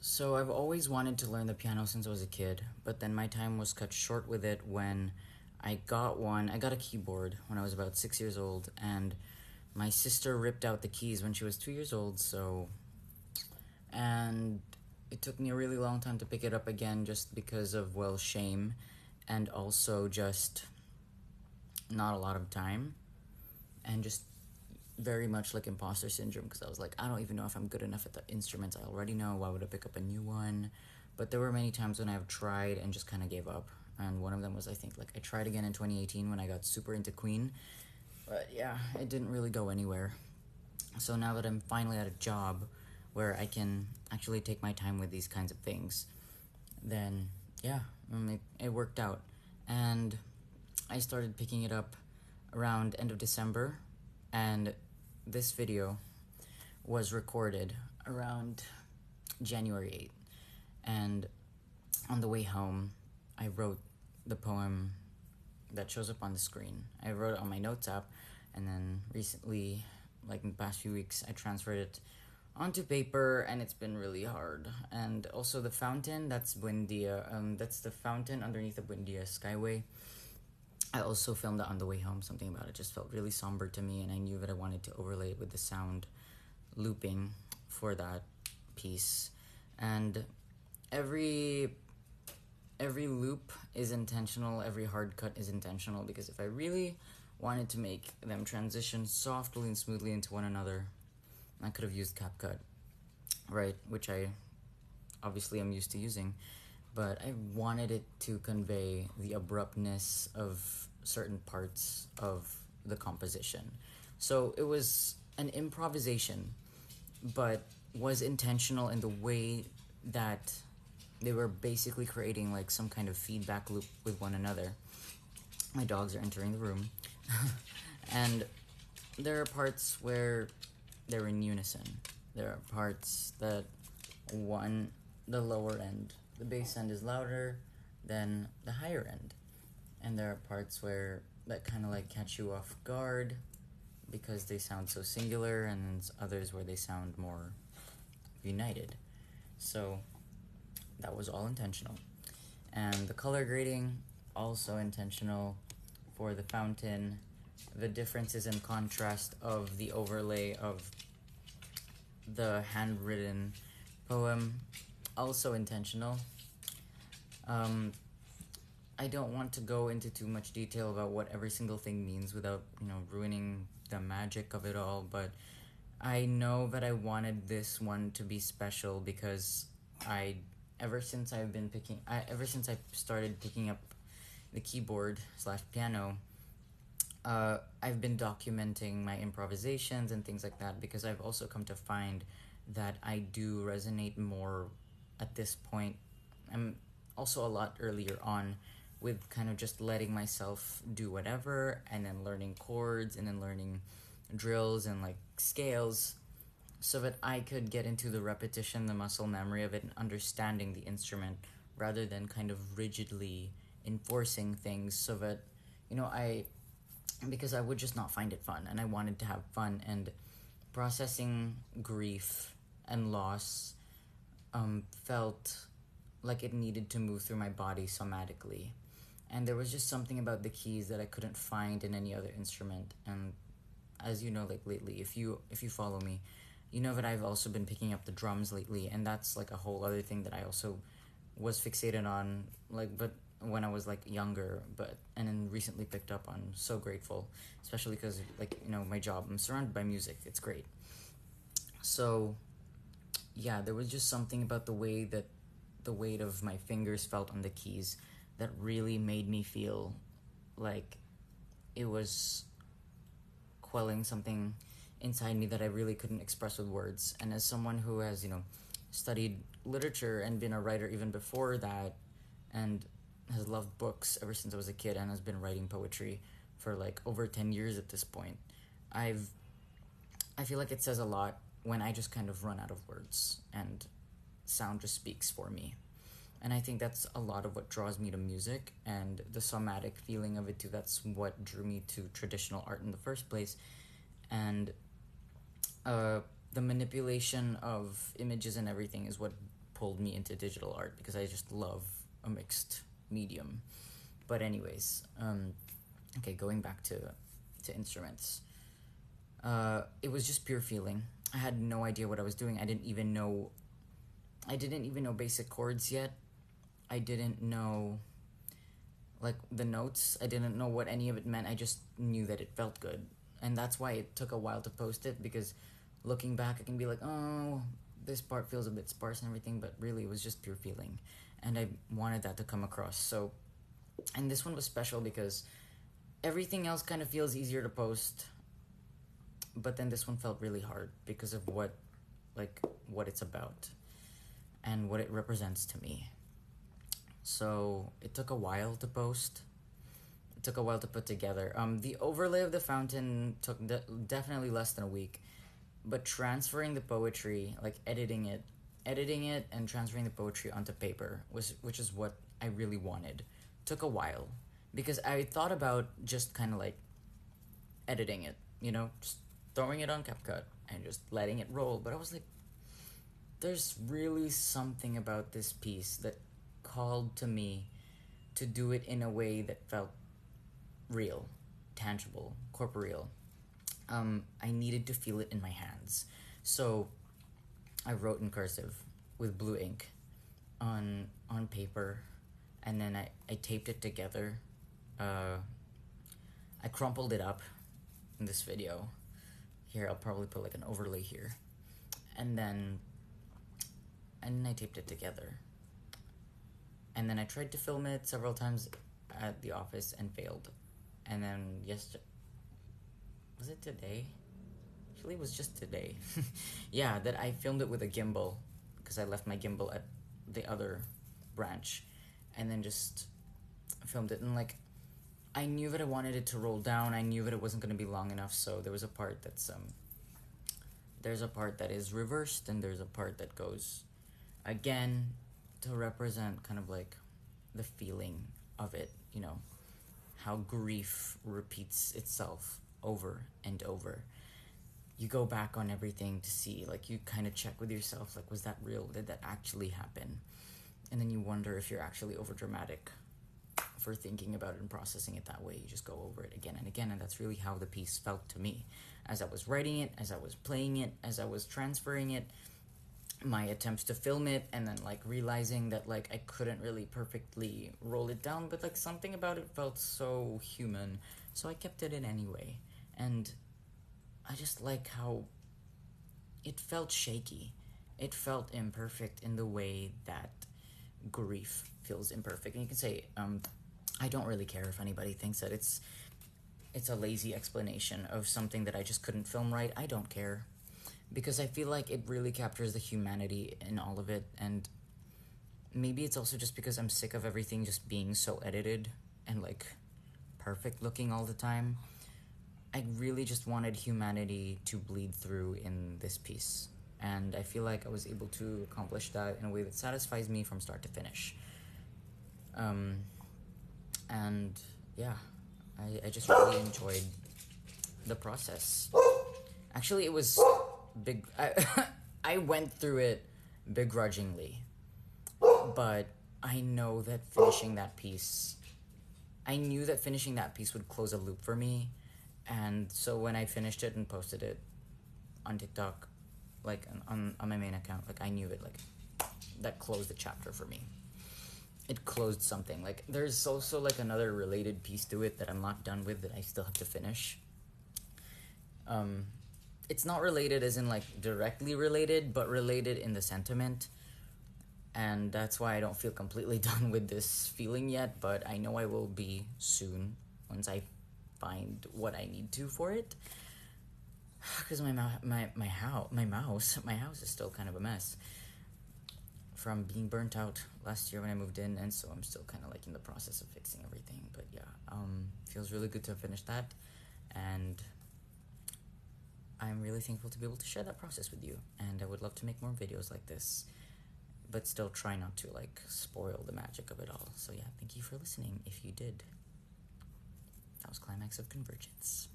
So I've always wanted to learn the piano since I was a kid, but then my time was cut short with it when I got one. I got a keyboard when I was about 6 years old, and my sister ripped out the keys when she was 2 years old, and it took me a really long time to pick it up again just because of, well, shame and also just not a lot of time and just very much like imposter syndrome because I was like, I don't even know if I'm good enough at the instruments I already know. Why would I pick up a new one? But there were many times when I've tried and just kind of gave up. And one of them was, I think, like I tried again in 2018 when I got super into Queen. But yeah, it didn't really go anywhere. So now that I'm finally at a job where I can actually take my time with these kinds of things, then yeah, it worked out. And I started picking it up around end of December, and this video was recorded around January 8th. And on the way home, I wrote the poem that shows up on the screen. I wrote it on my notes app, and then recently, like in the past few weeks, I transferred it onto paper, and it's been really hard. And also the fountain, that's Buendia. That's the fountain underneath the Buendia Skyway. I also filmed that on the way home. Something about it just felt really somber to me, and I knew that I wanted to overlay it with the sound looping for that piece. And every loop is intentional, every hard cut is intentional, because if I really wanted to make them transition softly and smoothly into one another, I could have used CapCut, right, which I obviously am used to using, but I wanted it to convey the abruptness of certain parts of the composition. So it was an improvisation, but was intentional in the way that they were basically creating like some kind of feedback loop with one another. My dogs are entering the room. And there are parts where they're in unison. There are parts that the lower end, the bass end is louder than the higher end. And there are parts where that kind of like catch you off guard because they sound so singular, and then others where they sound more united. So that was all intentional. And the color grading, also intentional for the fountain. The differences in contrast of the overlay of the handwritten poem, also intentional. I don't want to go into too much detail about what every single thing means without, ruining the magic of it all, but I know that I wanted this one to be special because ever since I started picking up the keyboard slash piano, I've been documenting my improvisations and things like that, because I've also come to find that I do resonate more at this point. I'm also a lot earlier on with kind of just letting myself do whatever, and then learning chords, and then learning drills and like scales, so that I could get into the repetition, the muscle memory of it, and understanding the instrument rather than kind of rigidly enforcing things, so that, because I would just not find it fun, and I wanted to have fun. And processing grief and loss felt like it needed to move through my body somatically. And there was just something about the keys that I couldn't find in any other instrument. And as you know, like lately, if you follow me, you know that I've also been picking up the drums lately, and that's like a whole other thing that I also was fixated on, like, but when I was like younger, and then recently picked up on. So grateful, especially because, like, my job, I'm surrounded by music, it's great. So yeah, there was just something about the way that the weight of my fingers felt on the keys that really made me feel like it was quelling something inside me that I really couldn't express with words. And as someone who has, studied literature and been a writer even before that, and has loved books ever since I was a kid, and has been writing poetry for like over 10 years at this point, I feel like it says a lot when I just kind of run out of words and sound just speaks for me. And I think that's a lot of what draws me to music, and the somatic feeling of it too. That's what drew me to traditional art in the first place. And the manipulation of images and everything is what pulled me into digital art because I just love a mixed medium. But anyways, okay, going back to instruments. It was just pure feeling. I had no idea what I was doing. I didn't even know basic chords yet. I didn't know like the notes. I didn't know what any of it meant. I just knew that it felt good. And that's why it took a while to post it, because looking back I can be like, oh, this part feels a bit sparse and everything, but really it was just pure feeling. And I wanted that to come across. So, and this one was special because everything else kind of feels easier to post, but then this one felt really hard because of what it's about and what it represents to me. So it took a while to post. It took a while to put together. The overlay of the fountain took definitely less than a week, but transferring the poetry, like editing it and transferring the poetry onto paper, which is what I really wanted, took a while, because I thought about just kind of like editing it, just throwing it on CapCut and just letting it roll. But I was like, there's really something about this piece that called to me to do it in a way that felt real, tangible, corporeal. I needed to feel it in my hands. So I wrote in cursive with blue ink on paper, and then I taped it together. I crumpled it up in this video. Here, I'll probably put like an overlay here. And then I taped it together. And then I tried to film it several times at the office and failed. And then was it today? Actually, it was just today. Yeah, that I filmed it with a gimbal, because I left my gimbal at the other branch, and then just filmed it. And like, I knew that I wanted it to roll down. I knew that it wasn't going to be long enough, so there was a part that's there's a part that is reversed, and there's a part that goes again to represent kind of like the feeling of it, how grief repeats itself over and over. You go back on everything to see, like, you kind of check with yourself, like, was that real? Did that actually happen? And then you wonder if you're actually over dramatic for thinking about it and processing it that way. You just go over it again and again, and that's really how the piece felt to me. As I was writing it, as I was playing it, as I was transferring it, my attempts to film it, and then like realizing that like I couldn't really perfectly roll it down, but like something about it felt so human, so I kept it in anyway. And I just like how it felt shaky. It felt imperfect in the way that grief feels imperfect. And you can say, I don't really care if anybody thinks that it's a lazy explanation of something that I just couldn't film right. I don't care, because I feel like it really captures the humanity in all of it. And maybe it's also just because I'm sick of everything just being so edited and like perfect looking all the time. I really just wanted humanity to bleed through in this piece, and I feel like I was able to accomplish that in a way that satisfies me from start to finish. And yeah, I just really enjoyed the process. Actually, it was big. I went through it begrudgingly, but I know that finishing that piece, I knew that finishing that piece would close a loop for me. And so when I finished it and posted it on TikTok, like on my main account, like I knew it, like that closed the chapter for me. It closed something. Like there's also like another related piece to it that I'm not done with, that I still have to finish. It's not related as in like directly related, but related in the sentiment. And that's why I don't feel completely done with this feeling yet, but I know I will be soon once I find what I need to for it. Because my house is still kind of a mess from being burnt out last year when I moved in, and so I'm still kind of like in the process of fixing everything. But yeah, feels really good to finish that, and I'm really thankful to be able to share that process with you. And I would love to make more videos like this, but still try not to like spoil the magic of it all. So yeah, thank you for listening if you did. That was Climax of Convergence.